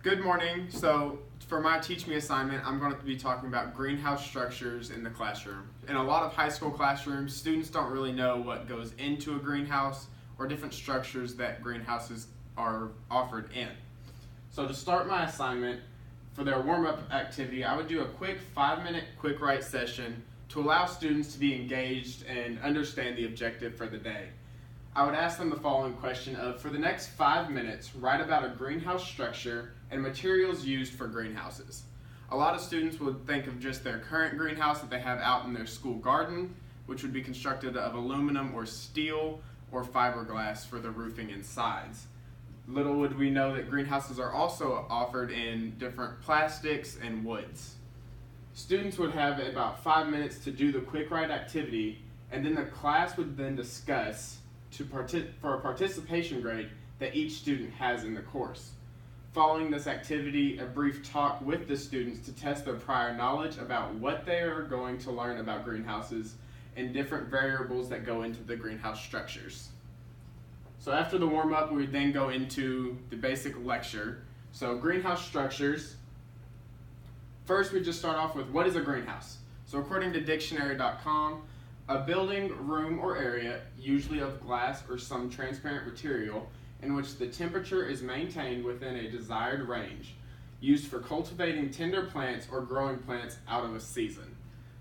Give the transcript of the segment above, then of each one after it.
Good morning. So for my Teach Me assignment, I'm going to be talking about greenhouse structures in the classroom. In a lot of high school classrooms, students don't really know what goes into a greenhouse or different structures that greenhouses are offered in. So to start my assignment, for their warm-up activity, I would do a quick 5-minute quick write session to allow students to be engaged and understand the objective for the day. I would ask them the following question of, for the next 5 minutes, write about a greenhouse structure and materials used for greenhouses. A lot of students would think of just their current greenhouse that they have out in their school garden, which would be constructed of aluminum or steel or fiberglass for the roofing and sides. Little would we know that greenhouses are also offered in different plastics and woods. Students would have about 5 minutes to do the quick write activity, and then the class would then discuss for a participation grade that each student has in the course. Following this activity, a brief talk with the students to test their prior knowledge about what they are going to learn about greenhouses and different variables that go into the greenhouse structures. So after the warm-up, we would then go into the basic lecture. So greenhouse structures. First, we just start off with what is a greenhouse? So according to dictionary.com, a building, room, or area, usually of glass or some transparent material, in which the temperature is maintained within a desired range, used for cultivating tender plants or growing plants out of a season.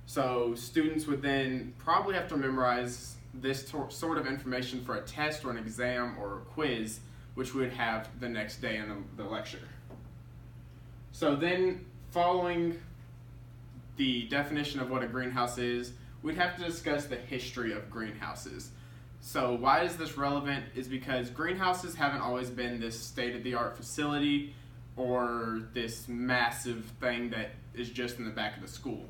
So students would then probably have to memorize this sort of information for a test or an exam or a quiz, which we would have the next day in the lecture. So then, following the definition of what a greenhouse is, we'd have to discuss the history of greenhouses. So why is this relevant is because greenhouses haven't always been this state-of-the-art facility or this massive thing that is just in the back of the school.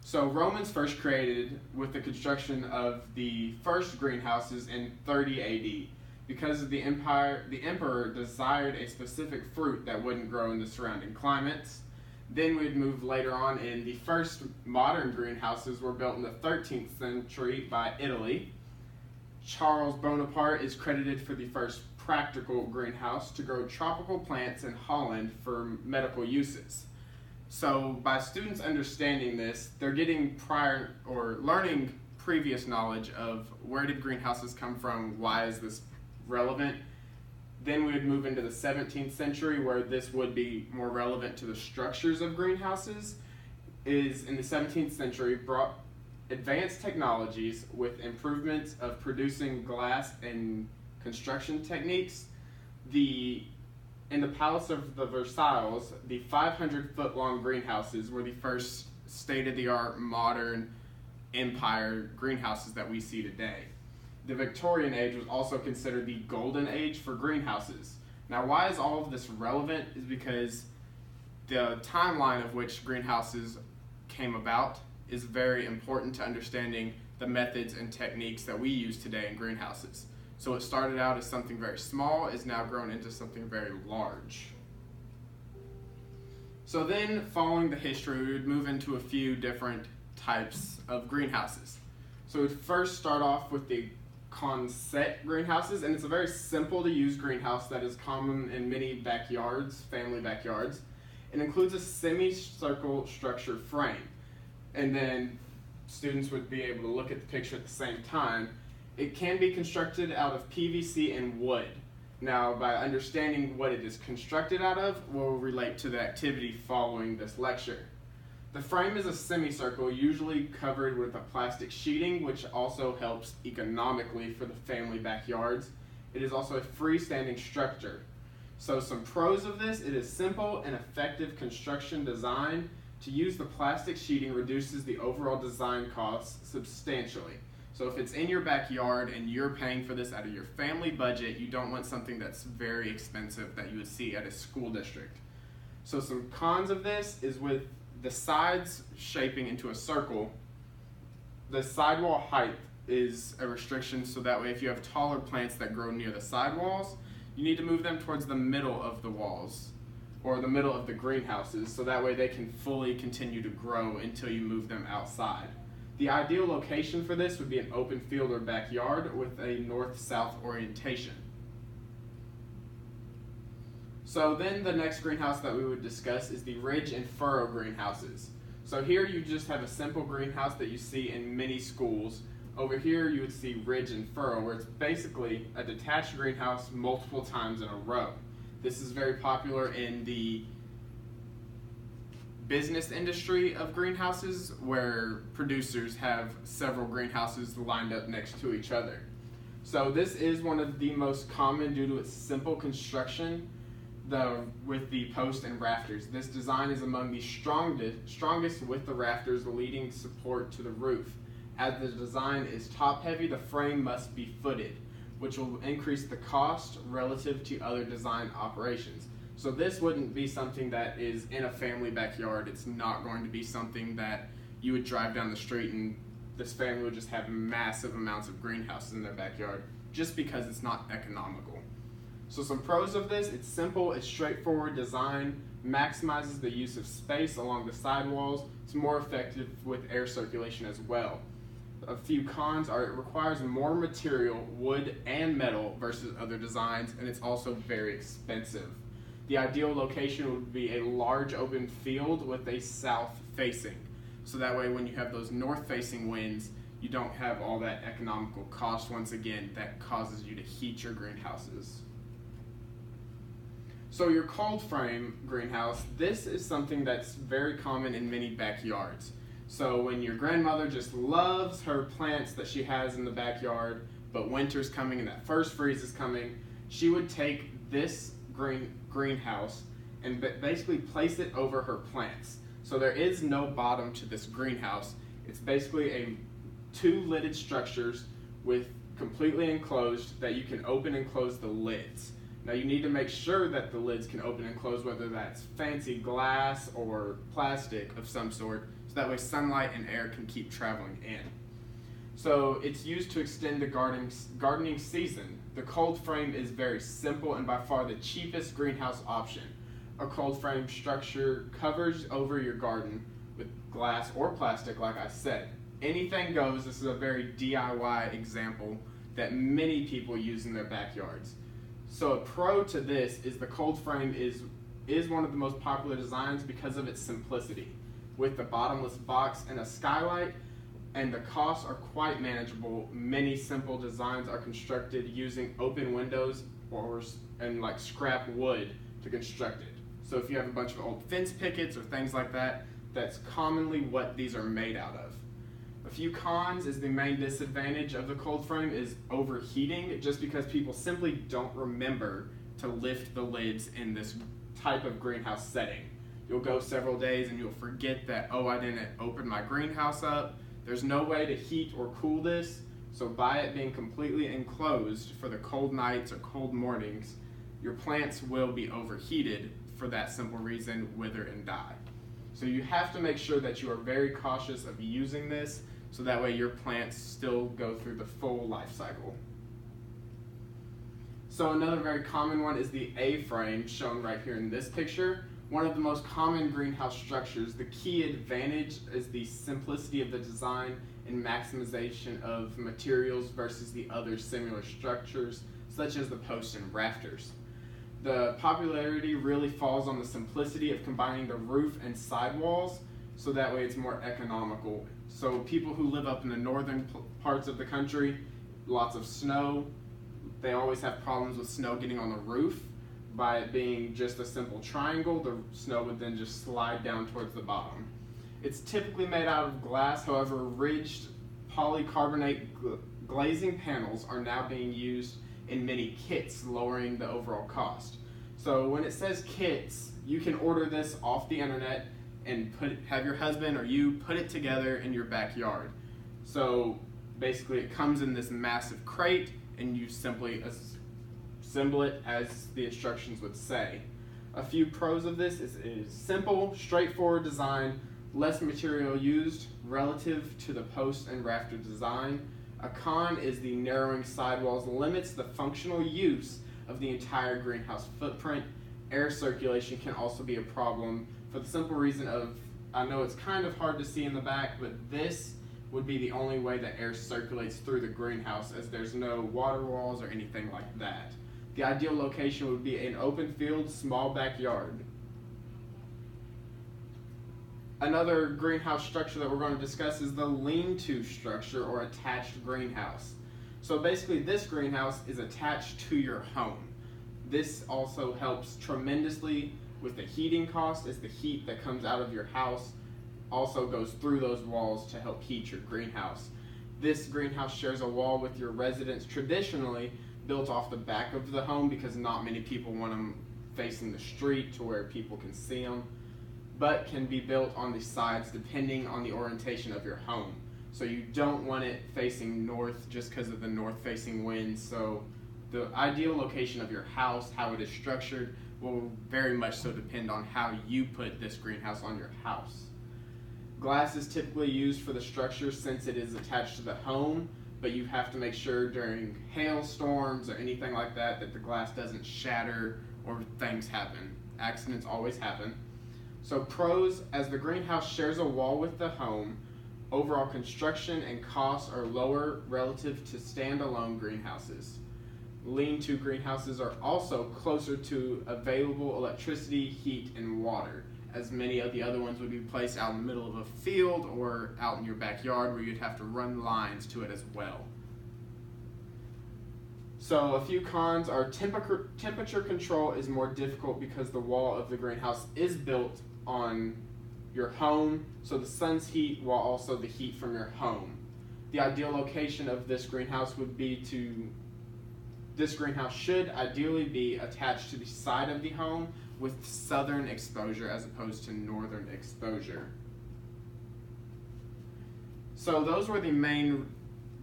So Romans first created with the construction of the first greenhouses in 30 AD because the emperor desired a specific fruit that wouldn't grow in the surrounding climates. Then we'd move later on, and the first modern greenhouses were built in the 13th century by Italy. Charles Bonaparte is credited for the first practical greenhouse to grow tropical plants in Holland for medical uses. So by students understanding this, they're getting prior or learning previous knowledge of where did greenhouses come from, why is this relevant. Then we would move into the 17th century where this would be more relevant to the structures of greenhouses. Is in the 17th century brought advanced technologies with improvements of producing glass and construction techniques. In the Palace of the Versailles, the 500-foot-long greenhouses were the first state-of-the-art modern empire greenhouses that we see today. The Victorian age was also considered the golden age for greenhouses. Now, why is all of this relevant is because the timeline of which greenhouses came about is very important to understanding the methods and techniques that we use today in greenhouses. So it started out as something very small, is now grown into something very large. So then, following the history, we would move into a few different types of greenhouses. So we'd first start off with the concept greenhouses, and it's a very simple to use greenhouse that is common in many backyards, family backyards. It includes a semicircle structure frame, and then students would be able to look at the picture at the same time. It can be constructed out of PVC and wood. Now, by understanding what it is constructed out of will relate to the activity following this lecture. The frame is a semicircle, usually covered with a plastic sheeting, which also helps economically for the family backyards. It is also a freestanding structure. So some pros of this: it is simple and effective construction design. To use the plastic sheeting reduces the overall design costs substantially. So if it's in your backyard and you're paying for this out of your family budget, you don't want something that's very expensive that you would see at a school district. So some cons of this is with the sides shaping into a circle, the sidewall height is a restriction, so that way if you have taller plants that grow near the sidewalls, you need to move them towards the middle of the walls or the middle of the greenhouses, so that way they can fully continue to grow until you move them outside. The ideal location for this would be an open field or backyard with a north-south orientation. So then the next greenhouse that we would discuss is the ridge and furrow greenhouses. So here you just have a simple greenhouse that you see in many schools. Over here you would see ridge and furrow, where it's basically a detached greenhouse multiple times in a row. This is very popular in the business industry of greenhouses, where producers have several greenhouses lined up next to each other. So this is one of the most common due to its simple construction with the post and rafters. This design is among the strongest with the rafters leading support to the roof. As the design is top heavy, the frame must be footed, which will increase the cost relative to other design operations. So this wouldn't be something that is in a family backyard. It's not going to be something that you would drive down the street and this family would just have massive amounts of greenhouses in their backyard, just because it's not economical. So some pros of this: it's simple, it's straightforward design, maximizes the use of space along the sidewalls, it's more effective with air circulation as well. A few cons are it requires more material, wood and metal, versus other designs, and it's also very expensive. The ideal location would be a large open field with a south facing. So that way when you have those north facing winds, you don't have all that economical cost once again that causes you to heat your greenhouses. So your cold frame greenhouse, this is something that's very common in many backyards. So when your grandmother just loves her plants that she has in the backyard, but winter's coming and that first freeze is coming, she would take this greenhouse and basically place it over her plants. So there is no bottom to this greenhouse. It's basically two lidded structures with completely enclosed that you can open and close the lids. Now you need to make sure that the lids can open and close, whether that's fancy glass or plastic of some sort, so that way sunlight and air can keep traveling in. So it's used to extend the gardening season. The cold frame is very simple and by far the cheapest greenhouse option. A cold frame structure covers over your garden with glass or plastic, like I said. Anything goes. This is a very DIY example that many people use in their backyards. So a pro to this is the cold frame is one of the most popular designs because of its simplicity. With the bottomless box and a skylight, and the costs are quite manageable. Many simple designs are constructed using open windows and like scrap wood to construct it. So if you have a bunch of old fence pickets or things like that, that's commonly what these are made out of. A few cons is the main disadvantage of the cold frame is overheating, just because people simply don't remember to lift the lids in this type of greenhouse setting. You'll go several days and you'll forget that, oh, I didn't open my greenhouse up. There's no way to heat or cool this, so by it being completely enclosed for the cold nights or cold mornings, your plants will be overheated for that simple reason, wither and die. So you have to make sure that you are very cautious of using this, so that way your plants still go through the full life cycle. So another very common one is the A-frame, shown right here in this picture. One of the most common greenhouse structures. The key advantage is the simplicity of the design and maximization of materials versus the other similar structures, such as the posts and rafters. The popularity really falls on the simplicity of combining the roof and sidewalls, so that way it's more economical. So people who live up in the northern parts of the country, lots of snow, they always have problems with snow getting on the roof. By it being just a simple triangle, the snow would then just slide down towards the bottom. It's typically made out of glass, however, ridged polycarbonate glazing panels are now being used in many kits, lowering the overall cost. So when it says kits, you can order this off the internet and have your husband or you put it together in your backyard. So basically it comes in this massive crate and you simply assemble it as the instructions would say. A few pros of this is simple, straightforward design, less material used relative to the post and rafter design. A con is the narrowing sidewalls limits the functional use of the entire greenhouse footprint. Air circulation can also be a problem for the simple reason of, I know it's kind of hard to see in the back, but this would be the only way that air circulates through the greenhouse, as there's no water walls or anything like that. The ideal location would be an open field, small backyard. Another greenhouse structure that we're going to discuss is the lean-to structure or attached greenhouse. So basically this greenhouse is attached to your home. This also helps tremendously with the heating cost, as the heat that comes out of your house also goes through those walls to help heat your greenhouse. This greenhouse shares a wall with your residence, traditionally built off the back of the home because not many people want them facing the street to where people can see them, but can be built on the sides depending on the orientation of your home. So you don't want it facing north just because of the north-facing winds. So the ideal location of your house, how it is structured, will very much so depend on how you put this greenhouse on your house. Glass is typically used for the structure since it is attached to the home, but you have to make sure during hailstorms or anything like that that the glass doesn't shatter or things happen. Accidents always happen. So pros, as the greenhouse shares a wall with the home, overall construction and costs are lower relative to standalone greenhouses. Lean-to greenhouses are also closer to available electricity, heat, and water, as many of the other ones would be placed out in the middle of a field or out in your backyard where you'd have to run lines to it as well. So a few cons are temperature control is more difficult because the wall of the greenhouse is built on your home, so the sun's heat while also the heat from your home. The ideal location of this greenhouse would be this greenhouse should ideally be attached to the side of the home with southern exposure as opposed to northern exposure. So those were the main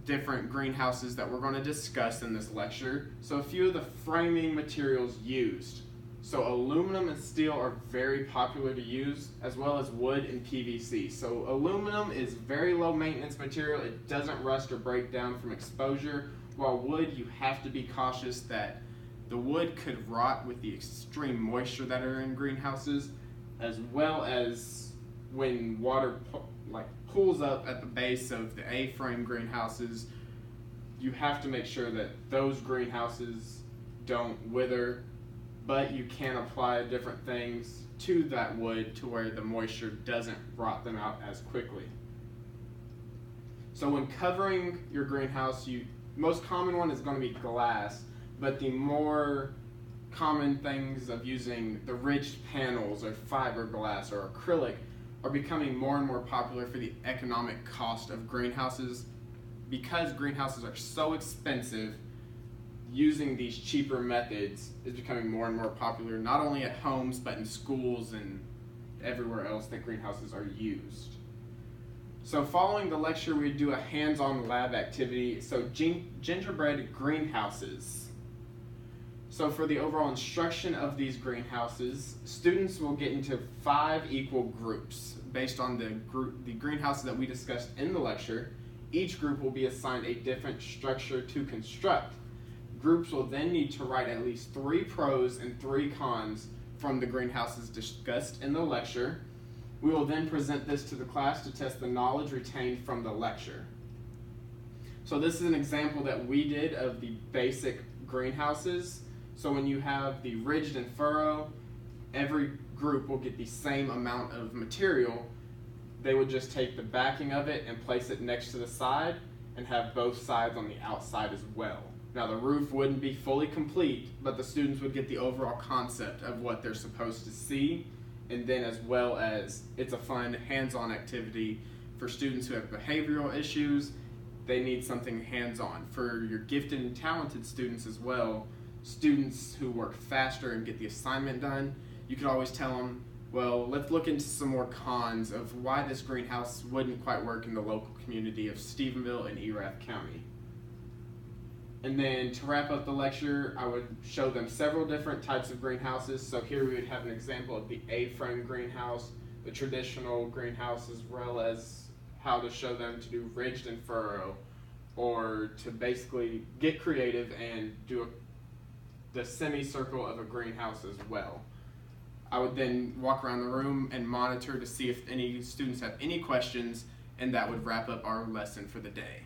different greenhouses that we're going to discuss in this lecture. So a few of the framing materials used. So aluminum and steel are very popular to use, as well as wood and PVC. So aluminum is very low maintenance material. It doesn't rust or break down from exposure, while wood, you have to be cautious that the wood could rot with the extreme moisture that are in greenhouses, as well as when water pools up at the base of the A-frame greenhouses, you have to make sure that those greenhouses don't wither, but you can apply different things to that wood to where the moisture doesn't rot them out as quickly. So when covering your greenhouse, most common one is going to be glass, but the more common things of using the ridged panels or fiberglass or acrylic are becoming more and more popular for the economic cost of greenhouses. Because greenhouses are so expensive, using these cheaper methods is becoming more and more popular, not only at homes but in schools and everywhere else that greenhouses are used. So following the lecture, we do a hands-on lab activity, so gingerbread greenhouses. So for the overall instruction of these greenhouses, students will get into 5 equal groups based on the greenhouses that we discussed in the lecture. Each group will be assigned a different structure to construct. Groups will then need to write at least 3 pros and 3 cons from the greenhouses discussed in the lecture. We will then present this to the class to test the knowledge retained from the lecture. So this is an example that we did of the basic greenhouses. So when you have the ridged and furrow, every group will get the same amount of material. They would just take the backing of it and place it next to the side and have both sides on the outside as well. Now the roof wouldn't be fully complete, but the students would get the overall concept of what they're supposed to see, and then as well as it's a fun hands-on activity for students who have behavioral issues. They need something hands-on. For your gifted and talented students as well, students who work faster and get the assignment done, you could always tell them, well, let's look into some more cons of why this greenhouse wouldn't quite work in the local community of Stephenville and Erath County. And then to wrap up the lecture, I would show them several different types of greenhouses. So here we would have an example of the A-frame greenhouse, the traditional greenhouse, as well as how to show them to do ridged and furrow, or to basically get creative and do the semicircle of a greenhouse as well. I would then walk around the room and monitor to see if any students have any questions, and that would wrap up our lesson for the day.